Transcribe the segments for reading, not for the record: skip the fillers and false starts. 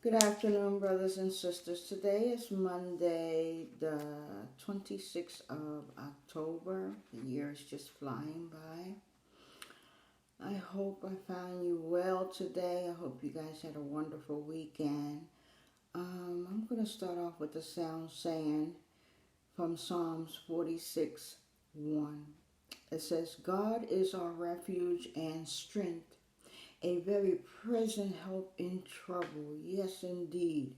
Good afternoon, brothers and sisters. Today is Monday, the 26th of October. The year is just flying by. I hope I found you well today. I hope you guys had a wonderful weekend. I'm going to start off with the sound saying from Psalms 46:1. It says, God is our refuge and strength, a very present help in trouble. Yes, indeed.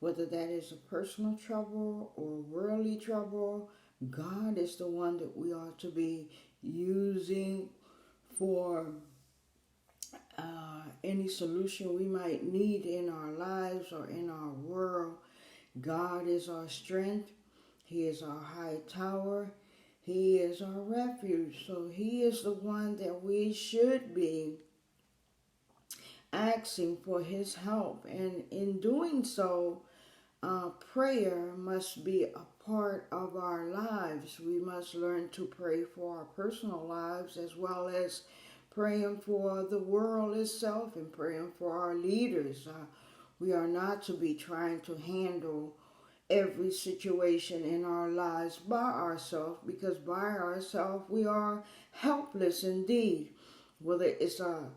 Whether that is a personal trouble or worldly trouble, God is the one that we are to be using for any solution we might need in our lives or in our world. God is our strength. He is our high tower. He is our refuge. So He is the one that we should be asking for His help. And in doing so, prayer must be a part of our lives. We must learn to pray for our personal lives as well as praying for the world itself and praying for our leaders. We are not to be trying to handle every situation in our lives by ourselves, because by ourselves we are helpless indeed. Whether it's a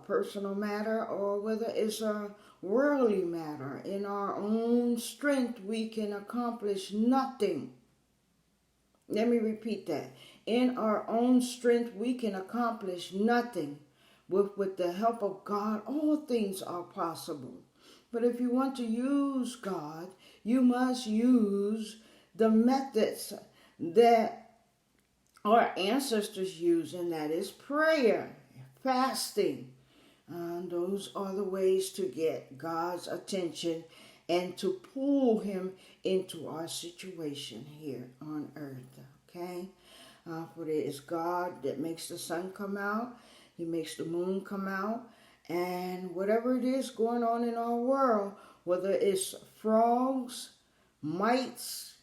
personal matter or whether it's a worldly matter, in our own strength we can accomplish nothing. Let me repeat that. In our own strength we can accomplish nothing. With the help of God, all things are possible. But if you want to use God, you must use the methods that our ancestors used, and that is prayer, fasting. Those are the ways to get God's attention and to pull Him into our situation here on earth. Okay? For it is God that makes the sun come out. He makes the moon come out. And whatever it is going on in our world, whether it's frogs, mites,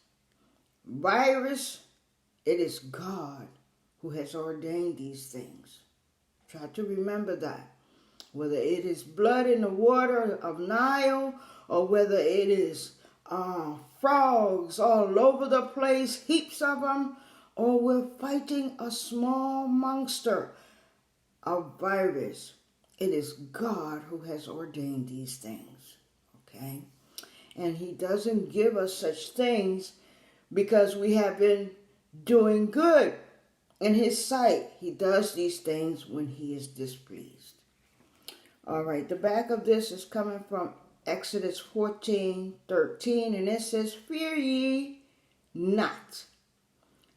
virus, it is God who has ordained these things. Try to remember that. Whether it is blood in the water of Nile, or whether it is frogs all over the place, heaps of them, or we're fighting a small monster, a virus. It is God who has ordained these things, okay? And He doesn't give us such things because we have been doing good in His sight. He does these things when He is displeased. All right, the back of this is coming from Exodus 14:13, and it says, Fear ye not,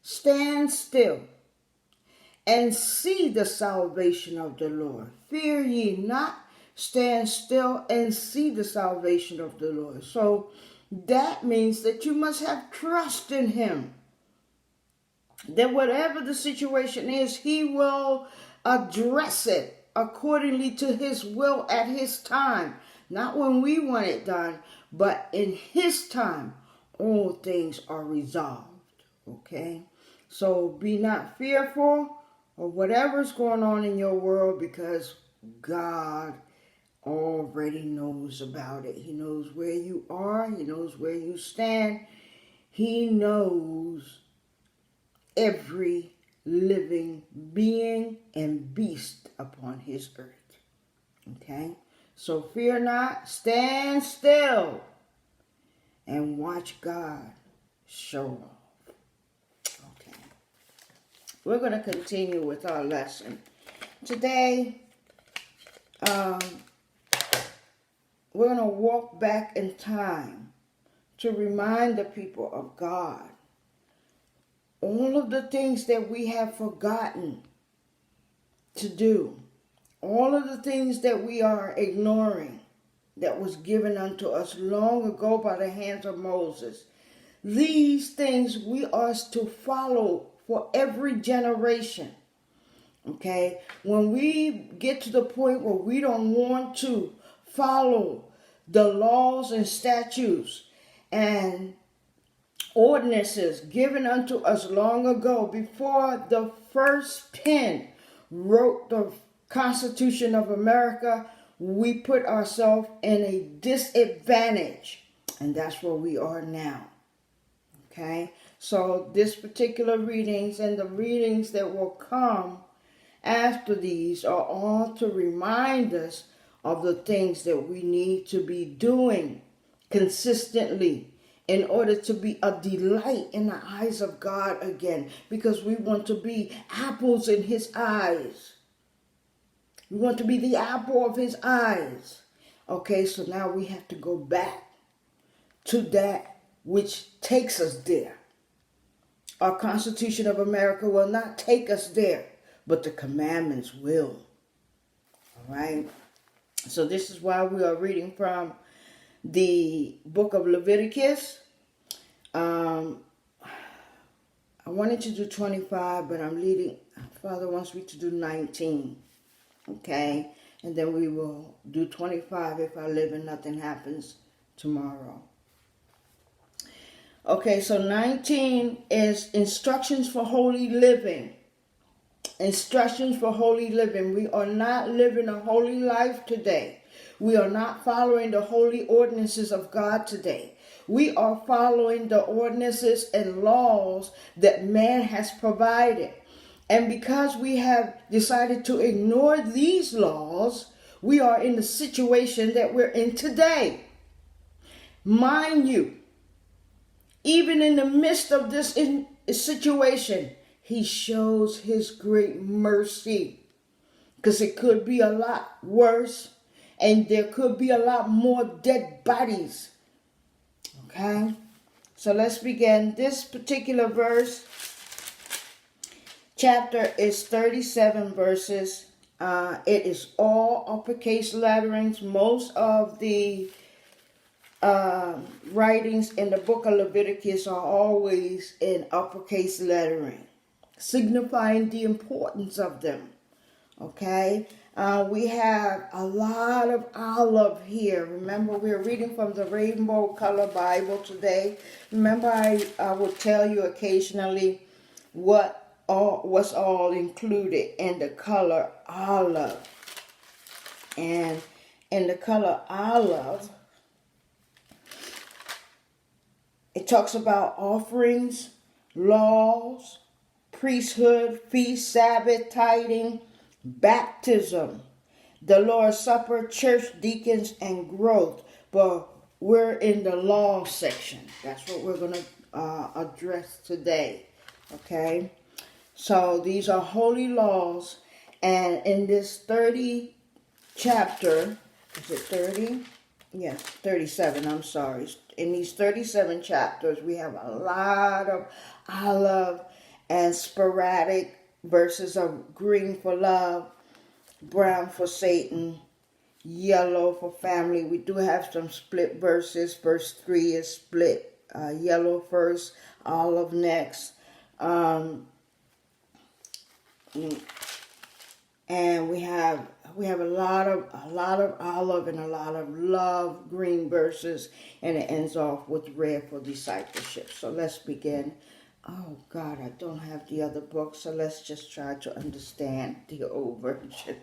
stand still, and see the salvation of the Lord. Fear ye not, stand still, and see the salvation of the Lord. So that means that you must have trust in Him. That whatever the situation is, He will address it accordingly to His will at His time. Not when we want it done, but in His time, all things are resolved. Okay? So be not fearful of whatever's going on in your world, because God already knows about it. He knows where you are. He knows where you stand. He knows every living being and beast upon His earth. Okay? So fear not, stand still, and watch God show off. Okay. We're going to continue with our lesson. Today, we're going to walk back in time to remind the people of God all of the things that we have forgotten to do, all of the things that we are ignoring that was given unto us long ago by the hands of Moses. These things we are to follow for every generation. Okay? When we get to the point where we don't want to follow the laws and statutes and ordinances given unto us long ago, before the first pen wrote the Constitution of America, we put ourselves in a disadvantage. And that's where we are now. Okay? So this particular readings and the readings that will come after these are all to remind us of the things that we need to be doing consistently in order to be a delight in the eyes of God again, because we want to be apples in his eyes. We want to be the apple of his eyes. Okay, so now we have to go back to that which takes us there. Our Constitution of America will not take us there, but the commandments will. All right? So this is why we are reading from the book of Leviticus. I wanted to do 25, but Father wants me to do 19. Okay? And then we will do 25 if I live and nothing happens tomorrow. Okay, so 19 is instructions for holy living. Instructions for holy living. We are not living a holy life today. We are not following the holy ordinances of God today. We are following the ordinances and laws that man has provided. And because we have decided to ignore these laws, we are in the situation that we're in today. Mind you, even in the midst of this situation, he shows his great mercy, because it could be a lot worse and there could be a lot more dead bodies. Okay, so let's begin. This particular chapter is 37 verses. It is all uppercase letterings. Most of the writings in the book of Leviticus are always in uppercase lettering, signifying the importance of them. Okay, we have a lot of olive here. Remember, we're reading from the Rainbow Color Bible today. Remember, I will tell you occasionally what's all included in the color olive. And in the color olive, it talks about offerings, laws, priesthood, feast, Sabbath, tithing, baptism, the Lord's Supper, church, deacons, and growth. But we're in the law section. That's what we're going to address today. Okay? So these are holy laws. And in this 30 chapter, is it 30? Yes, 37, I'm sorry. In these 37 chapters, we have a lot of olive and sporadic verses of green for love, brown for Satan, yellow for family. We do have some split verses. Verse 3 is split. Yellow first, olive next. And we have a lot of olive and a lot of love green verses, and it ends off with red for discipleship. So let's begin. Oh God, I don't have the other book, so let's just try to understand the old version,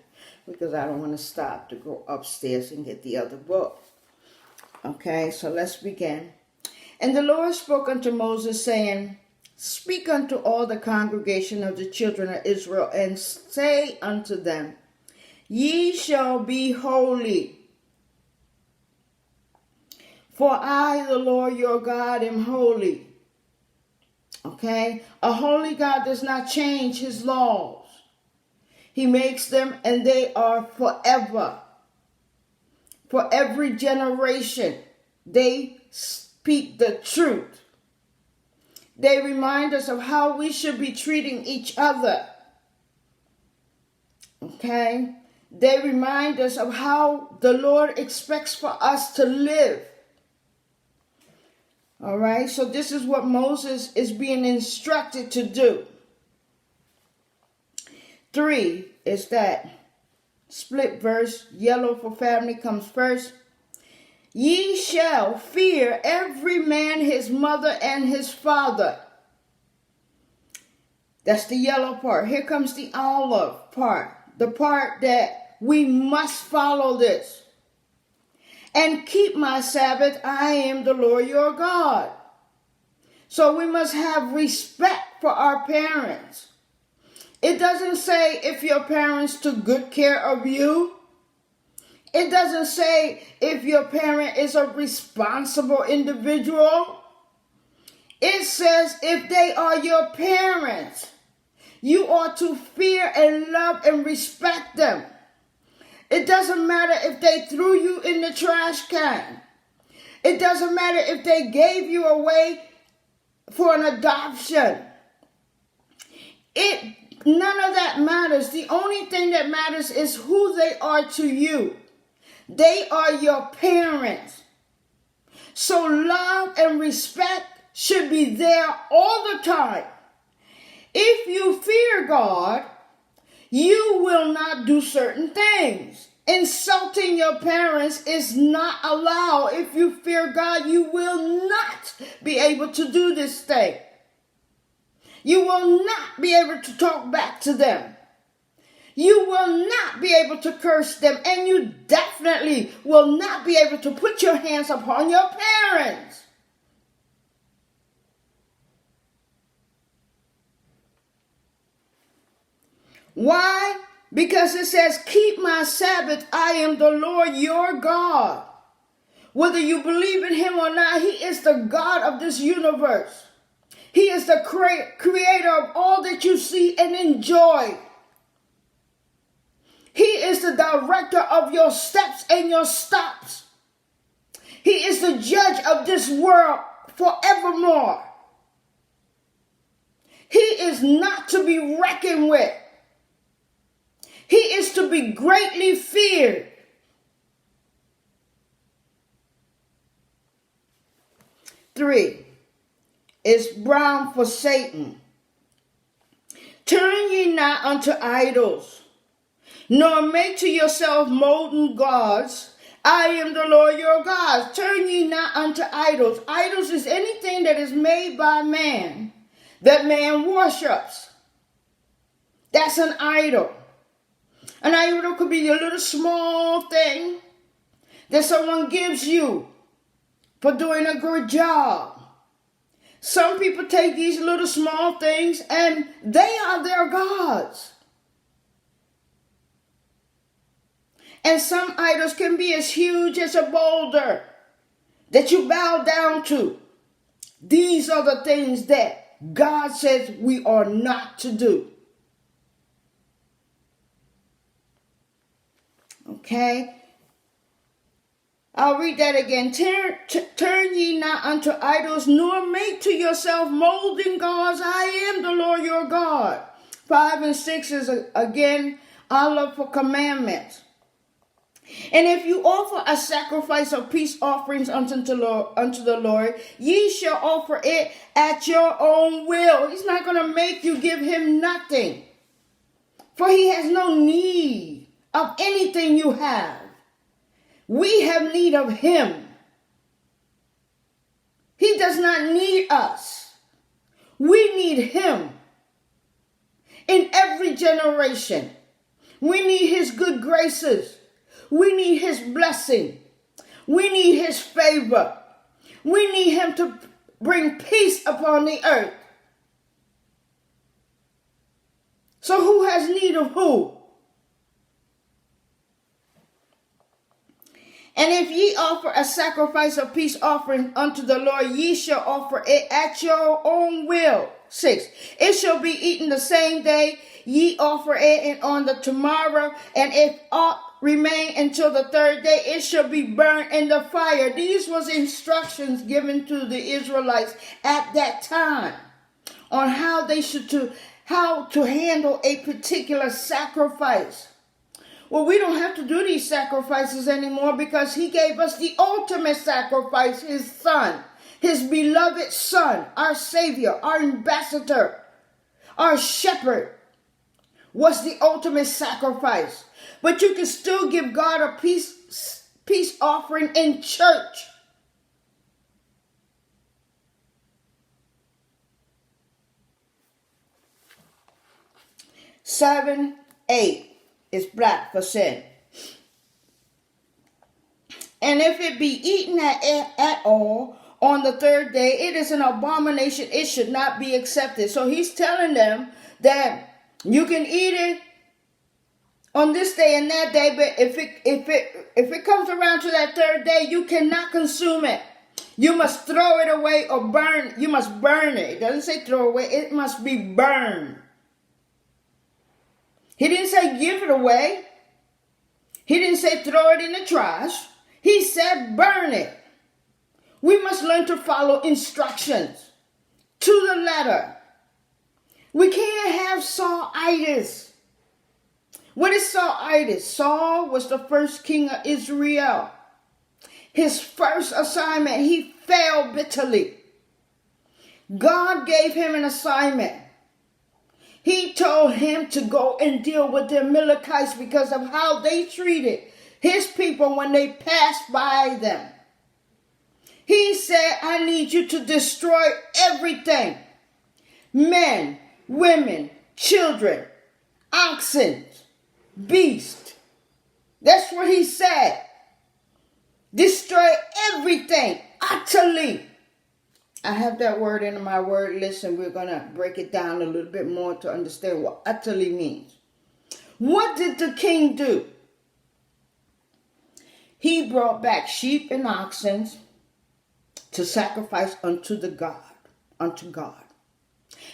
because I don't want to stop to go upstairs and get the other book. Okay, so let's begin. And the Lord spoke unto Moses, saying, Speak unto all the congregation of the children of Israel, and say unto them, Ye shall be holy, for I, the Lord your God, am holy. Okay? A holy God does not change his laws. He makes them, and they are forever. For every generation, they speak the truth. They remind us of how we should be treating each other. Okay? They remind us of how the Lord expects for us to live. All right? So this is what Moses is being instructed to do. 3 is that split verse, yellow for family comes first. Ye shall fear every man his mother and his father. That's the yellow part. Here comes the olive part. The part that We must follow this. And keep my Sabbath. I am the Lord your God. So we must have respect for our parents. It doesn't say if your parents took good care of you. It doesn't say if your parent is a responsible individual. It says if they are your parents, you ought to fear and love and respect them. It doesn't matter if they threw you in the trash can. It doesn't matter if they gave you away for an adoption. None of that matters. The only thing that matters is who they are to you. They are your parents. So love and respect should be there all the time. If you fear God, you will not do certain things. Insulting your parents is not allowed. If you fear God, you will not be able to do this thing. You will not be able to talk back to them. You will not be able to curse them, and you definitely will not be able to put your hands upon your parents. Why? Because it says, keep my Sabbath. I am the Lord your God. Whether you believe in him or not, he is the God of this universe. He is the creator of all that you see and enjoy. He is the director of your steps and your stops. He is the judge of this world forevermore. He is not to be reckoned with. He is to be greatly feared. Three is brown for Satan. Turn ye not unto idols, nor make to yourself molten gods. I am the Lord your God. Turn ye not unto idols. Idols is anything that is made by man, that man worships. That's an idol. An idol could be a little small thing that someone gives you for doing a good job. Some people take these little small things and they are their gods. And some idols can be as huge as a boulder that you bow down to. These are the things that God says we are not to do. Okay? I'll read that again. Turn ye not unto idols, nor make to yourself molten gods. I am the Lord your God. 5 and 6 is again, I love for commandments. And if you offer a sacrifice of peace offerings unto the Lord, ye shall offer it at your own will. He's not going to make you give him nothing. For he has no need of anything you have. We have need of him. He does not need us. We need him. In every generation, we need his good graces. We need his blessing. We need his favor. We need him to bring peace upon the earth. So who has need of who? And if ye offer a sacrifice of peace offering unto the Lord, ye shall offer it at your own will. 6. It shall be eaten the same day ye offer it, and on the tomorrow, and if aught remain until the third day, it shall be burned in the fire. These was instructions given to the Israelites at that time on how to handle a particular sacrifice. Well, we don't have to do these sacrifices anymore because he gave us the ultimate sacrifice, his son, his beloved son, our Savior, our ambassador, our shepherd was the ultimate sacrifice. But you can still give God a peace offering in church. Seven, 8 is black for sin. And if it be eaten at all on the third day, it is an abomination. It should not be accepted. So he's telling them that you can eat it on this day and that day, but if it comes around to that third day, you cannot consume it. You must throw it away or burn. You must burn it. It doesn't say throw away. It must be burned. He didn't say give it away. He didn't say throw it in the trash. He said burn it. We must learn to follow instructions to the letter. We can't have Saulitis. What is Saulitis? Saul was the first king of Israel. His first assignment, he failed bitterly. God gave him an assignment. He told him to go and deal with the Amalekites because of how they treated his people when they passed by them. He said, I need you to destroy everything. Men, women, children, oxen, beasts. That's what he said. Destroy everything utterly. I have that word in my word list, and we're going to break it down a little bit more to understand what utterly means. What did the king do? He brought back sheep and oxen to sacrifice unto God.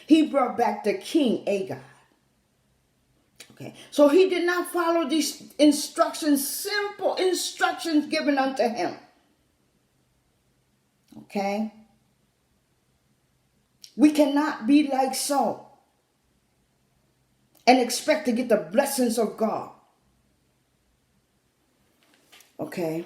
He brought back the king Agag. Okay, so he did not follow these instructions, simple instructions given unto him. Okay? We cannot be like Saul and expect to get the blessings of God. Okay?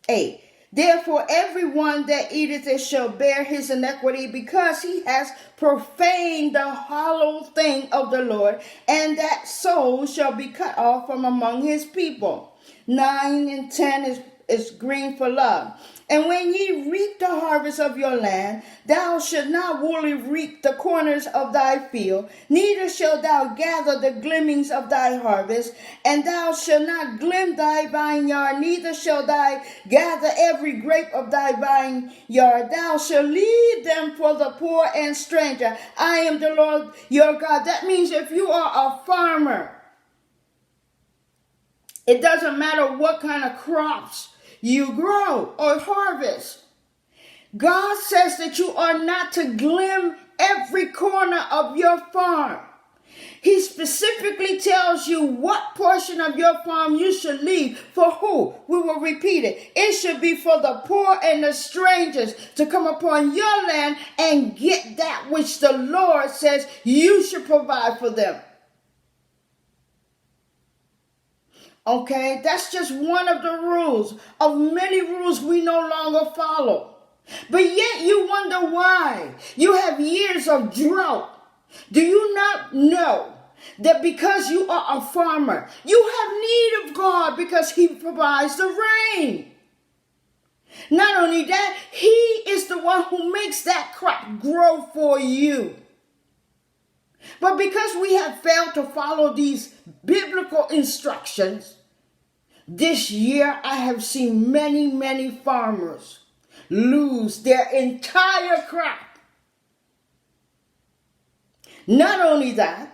8. Therefore, everyone that eateth it shall bear his iniquity, because he has profaned the hollow thing of the Lord, and that soul shall be cut off from among his people. 9 and 10 is green for love. And when ye reap the harvest of your land, thou shalt not wholly reap the corners of thy field, neither shalt thou gather the gleanings of thy harvest, and thou shalt not glean thy vineyard, neither shalt thou gather every grape of thy vineyard. Thou shalt leave them for the poor and stranger. I am the Lord your God. That means if you are a farmer, it doesn't matter what kind of crops you grow or harvest. God says that you are not to glean every corner of your farm. He specifically tells you what portion of your farm you should leave. For who? We will repeat it. It should be for the poor and the strangers to come upon your land and get that which the Lord says you should provide for them. Okay, that's just one of the rules of many rules we no longer follow. But yet you wonder why. You have years of drought. Do you not know that because you are a farmer, you have need of God because he provides the rain? Not only that, he is the one who makes that crop grow for you. But because we have failed to follow these biblical instructions, this year I have seen many farmers lose their entire crop. Not only that,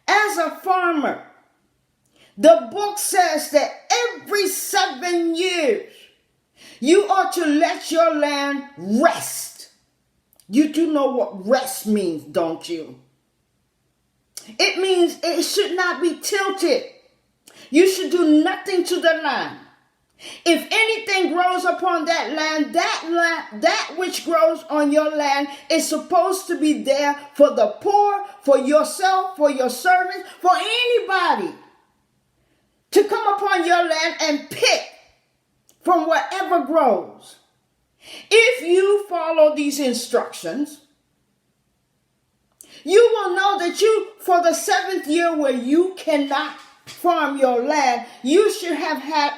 as a farmer, the book says that every 7 years you ought to let your land rest. You do know what rest means, don't you? It means it should not be tilted. You should do nothing to the land. If anything grows upon that land, that which grows on your land is supposed to be there for the poor, for yourself, for your servants, for anybody to come upon your land and pick from whatever grows. If you follow these instructions, you will know that you, for the 7th year where you cannot farm your land, you should have had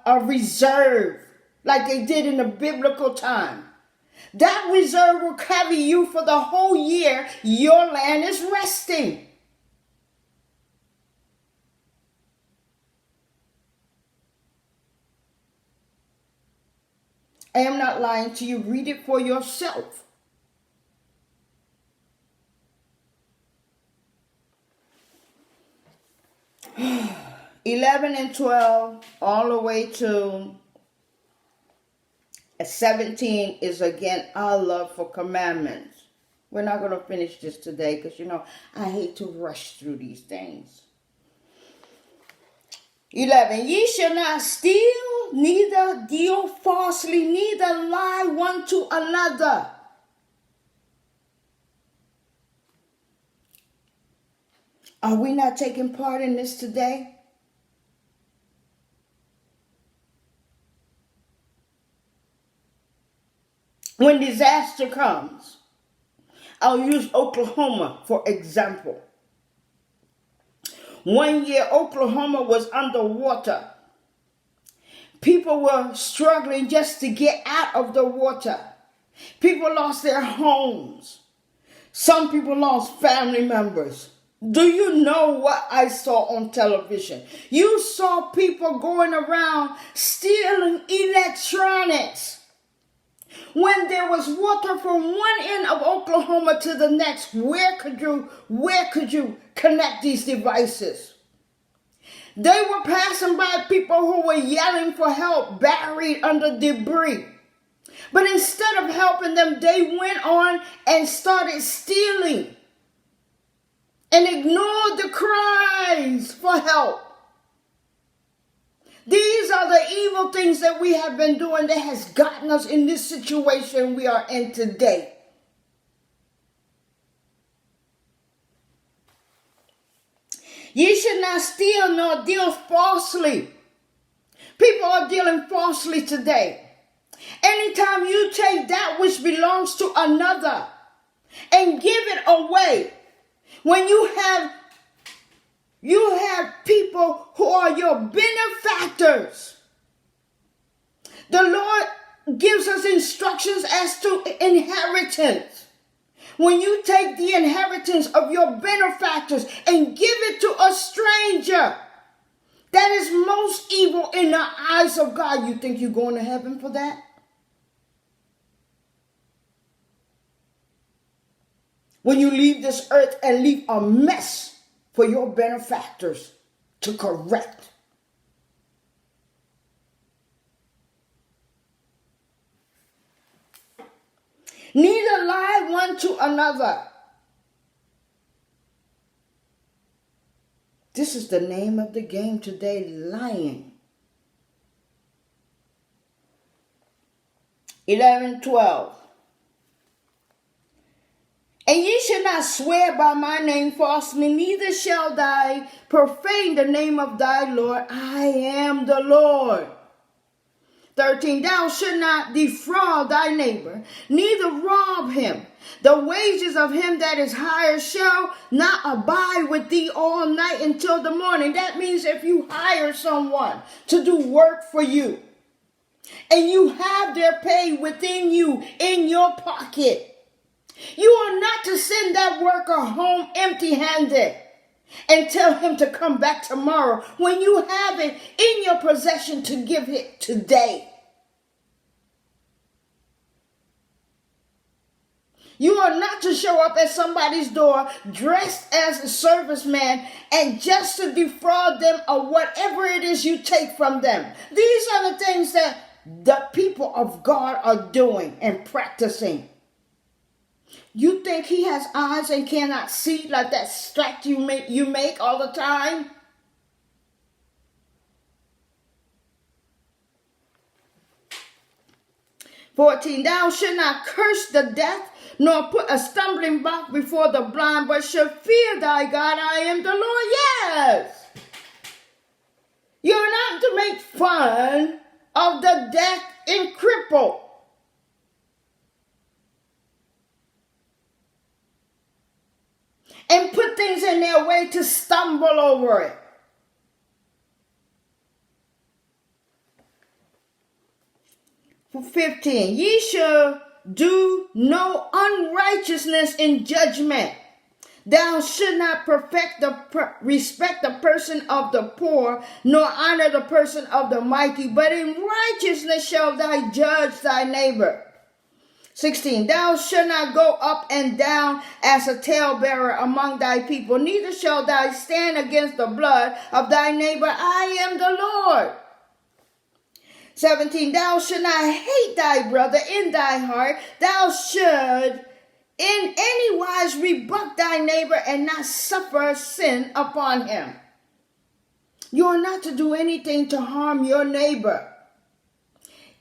a reserve like they did in the biblical time. That reserve will carry you for the whole year your land is resting. I am not lying to you. Read it for yourself. 11 and 12 all the way to 17 is again our love for commandments. We're not going to finish this today because, I hate to rush through these things. 11, ye shall not steal, neither deal falsely, neither lie one to another. Are we not taking part in this today? When disaster comes, I'll use Oklahoma for example. 1 year, Oklahoma was underwater. People were struggling just to get out of the water. People lost their homes. Some people lost family members. Do you know what I saw on television? You saw people going around stealing electronics. When there was water from one end of Oklahoma to the next, where could you connect these devices? They were passing by people who were yelling for help, buried under debris. But instead of helping them, they went on and started stealing and ignored the cries for help. These are the evil things that we have been doing that has gotten us in this situation we are in today. Ye should not steal nor deal falsely. People are dealing falsely today. Anytime you take that which belongs to another and give it away, when you have people who are your benefactors. The Lord gives us instructions as to inheritance. When you take the inheritance of your benefactors and give it to a stranger, that is most evil in the eyes of God. You think you're going to heaven for that? When you leave this earth and leave a mess for your benefactors to correct. Neither lie one to another. This is the name of the game today, lying. 11, 12. And ye shall not swear by my name falsely, neither shall thou profane the name of thy Lord. I am the Lord. 13, thou shalt not defraud thy neighbor, neither rob him. The wages of him that is hired shall not abide with thee all night until the morning. That means if you hire someone to do work for you, and you have their pay within you in your pocket, you are not to send that worker home empty-handed and tell him to come back tomorrow when you have it in your possession to give it today. You are not to show up at somebody's door dressed as a serviceman and just to defraud them of whatever it is you take from them. These are the things that the people of God are doing and practicing. You think he has eyes and cannot see like that statue you make all the time? "14, thou shalt not curse the deaf, nor put a stumbling block before the blind, but shall fear thy God. I am the Lord." Yes. You're not to make fun of the deaf and crippled. And put things in their way to stumble over it. For 15, ye shall do no unrighteousness in judgment. Thou should not respect the person of the poor, nor honor the person of the mighty, but in righteousness shall thou judge thy neighbor. 16. Thou shalt not go up and down as a talebearer among thy people, neither shalt thou stand against the blood of thy neighbor. I am the Lord. 17. Thou shalt not hate thy brother in thy heart. Thou should in any wise rebuke thy neighbor and not suffer sin upon him. You are not to do anything to harm your neighbor.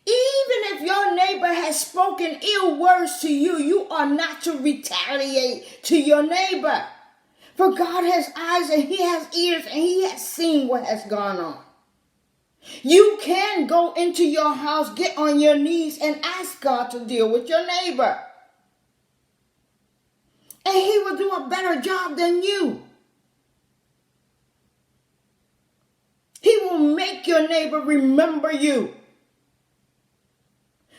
Even if your neighbor has spoken ill words to you, you are not to retaliate to your neighbor. For God has eyes and he has ears and he has seen what has gone on. You can go into your house, get on your knees and ask God to deal with your neighbor. And he will do a better job than you. He will make your neighbor remember you.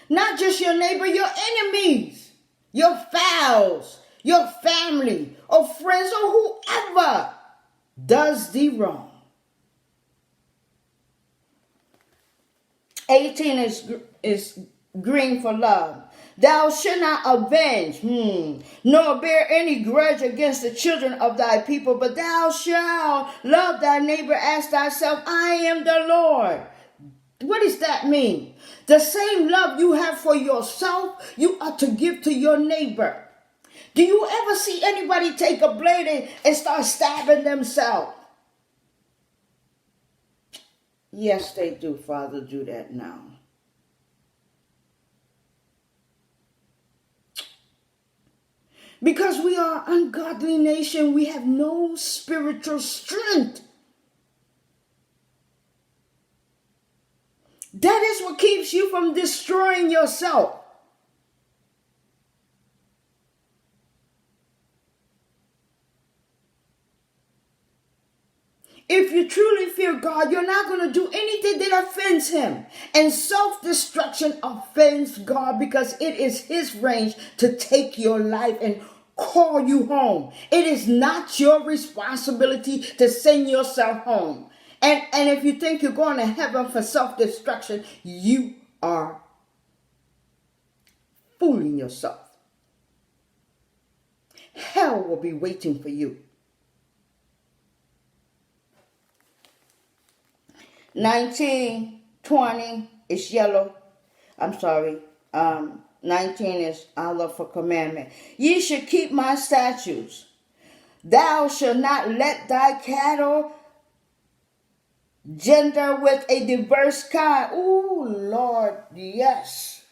Not just your neighbor, your enemies, your fowls, your family, or friends, or whoever does thee wrong. 18 is green for love. Thou shalt not avenge, nor bear any grudge against the children of thy people, but thou shalt love thy neighbor as thyself. I am the Lord. What does that mean? The same love you have for yourself, you ought to give to your neighbor. Do you ever see anybody take a blade and start stabbing themselves? Yes, they do, Father. Do that now. Because we are an ungodly nation, we have no spiritual strength. That is what keeps you from destroying yourself. If you truly fear God, you're not going to do anything that offends him. And self-destruction offends God because it is his range to take your life and call you home. It is not your responsibility to send yourself home. And if you think you're going to heaven for self-destruction, you are fooling yourself. Hell will be waiting for you. 19, 20 is yellow. 19 is I love for commandment. Ye should keep my statutes. Thou shalt not let thy cattle gender with a diverse kind. Ooh, Lord, yes.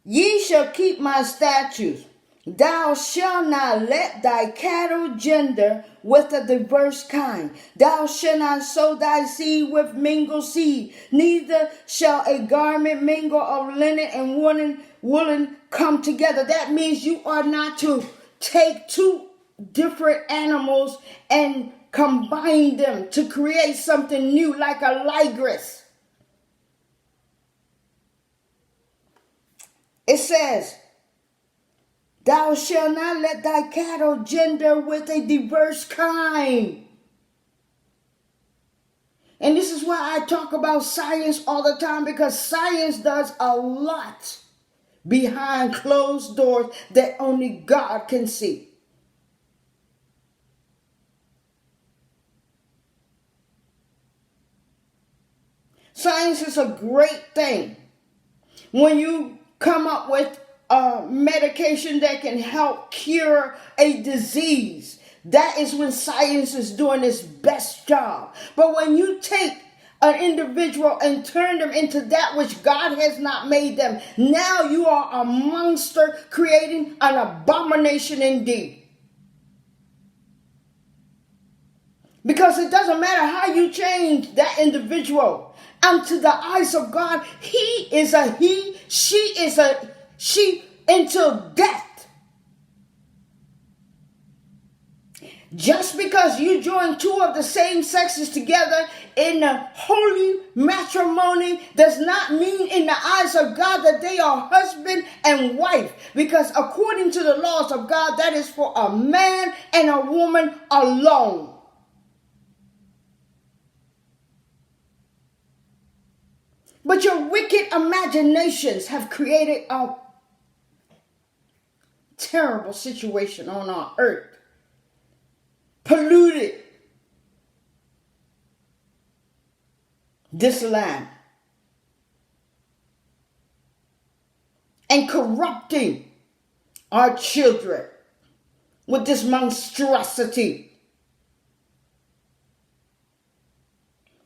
Ye shall keep my statutes. Thou shalt not let thy cattle gender with a diverse kind. Thou shalt not sow thy seed with mingled seed. Neither shall a garment mingle of linen and woolen come together. That means you are not to take two different animals and combine them to create something new like a ligress. It says, thou shalt not let thy cattle gender with a diverse kind. And this is why I talk about science all the time, because science does a lot behind closed doors that only God can see. Science is a great thing. When you come up with a medication that can help cure a disease, that is when science is doing its best job. But when you take an individual and turn them into that which God has not made them, now you are a monster creating an abomination indeed. Because it doesn't matter how you change that individual. Unto the eyes of God, he is a he, she is a she, until death. Just because you join two of the same sexes together in a holy matrimony does not mean in the eyes of God that they are husband and wife. Because according to the laws of God, that is for a man and a woman alone. But your wicked imaginations have created a terrible situation on our earth. Polluted this land and corrupting our children with this monstrosity.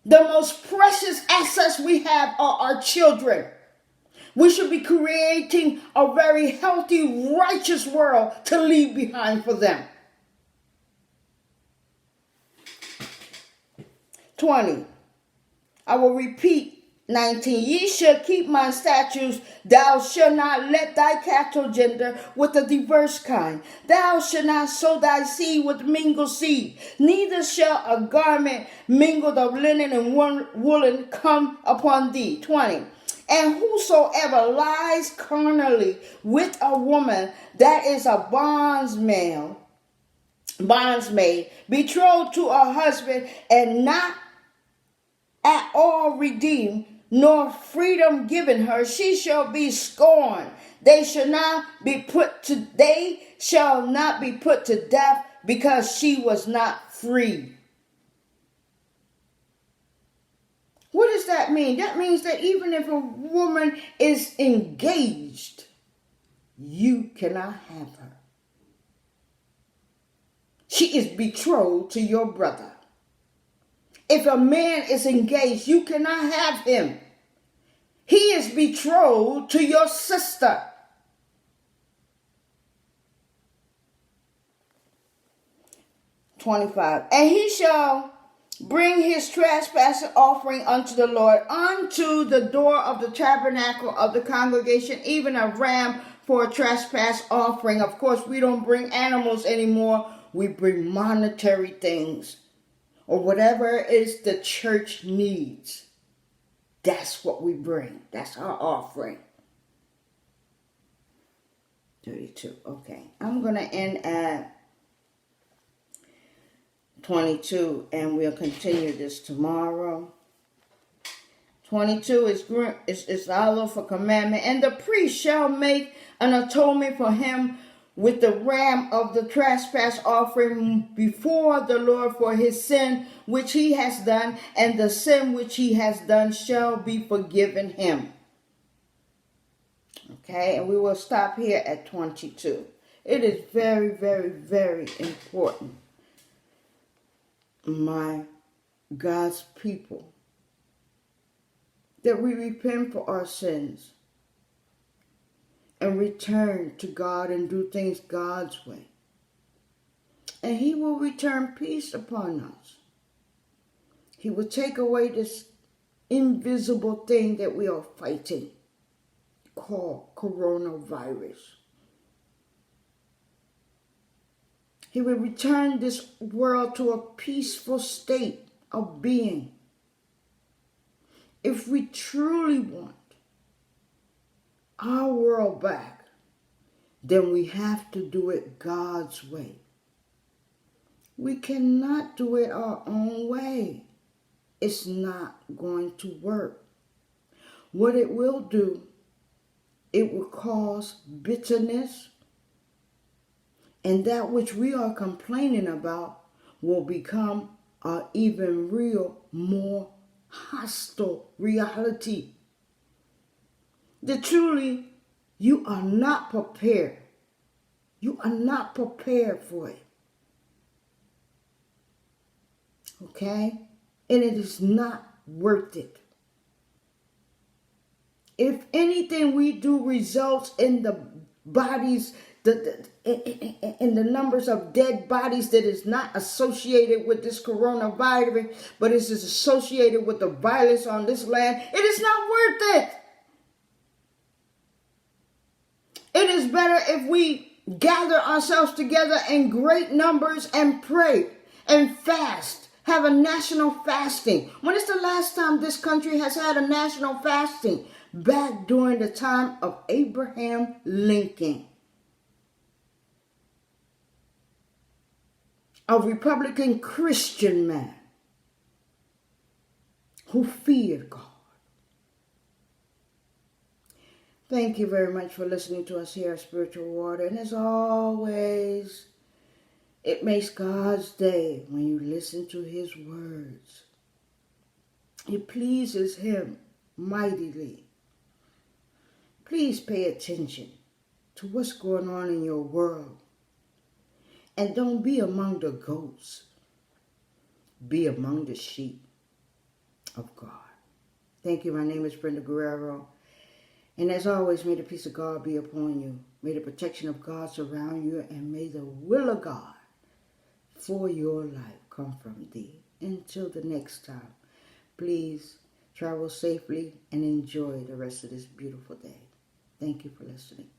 The most precious assets we have are our children. We should be creating a very healthy, righteous world to leave behind for them. 20. I will repeat 19. Ye shall keep my statutes. Thou shalt not let thy cattle gender with a diverse kind. Thou shalt not sow thy seed with mingled seed. Neither shall a garment mingled of linen and woolen come upon thee. 20. And whosoever lies carnally with a woman that is a bondsmaid, betrothed to a husband, and not at all redeemed, nor freedom given her, she shall be scorned. They shall not be put to death, because she was not free. What does that mean? That means that even if a woman is engaged, you cannot have her. She is betrothed to your brother. If a man is engaged, you cannot have him. He is betrothed to your sister. $25. And he shall bring his trespass offering unto the Lord, unto the door of the tabernacle of the congregation, even a ram for a trespass offering. Of course, we don't bring animals anymore. We bring monetary things, or whatever it is the church needs. That's what we bring. That's our offering. 32. Okay. I'm going to end at 22, and we'll continue this tomorrow. 22 is our lawful commandment. And the priest shall make an atonement for him with the ram of the trespass offering before the Lord for his sin which he has done, and the sin which he has done shall be forgiven him. Okay, and we will stop here at 22. It is very, very, very important, my God's people, that we repent for our sins and return to God and do things God's way. And he will return peace upon us. He will take away this invisible thing that we are fighting, called coronavirus. He will return this world to a peaceful state of being. If we truly want our world back, then we have to do it God's way. We cannot do it our own way. It's not going to work. What it will do, it will cause bitterness, and that which we are complaining about will become an even more hostile reality. That truly, you are not prepared. You are not prepared for it. Okay? And it is not worth it. If anything we do results in the bodies, in the numbers of dead bodies that is not associated with this coronavirus, but is associated with the violence on this land, it is not worth it. It is better if we gather ourselves together in great numbers and pray and fast. Have a national fasting. When is the last time this country has had a national fasting? Back during the time of Abraham Lincoln, a Republican Christian man who feared God. Thank you very much for listening to us here at Spiritual Water. And as always, it makes God's day when you listen to his words. It pleases him mightily. Please pay attention to what's going on in your world. And don't be among the goats. Be among the sheep of God. Thank you. My name is Brenda Guerrero. And as always, may the peace of God be upon you. May the protection of God surround you. And may the will of God for your life come from thee. Until the next time, please travel safely and enjoy the rest of this beautiful day. Thank you for listening.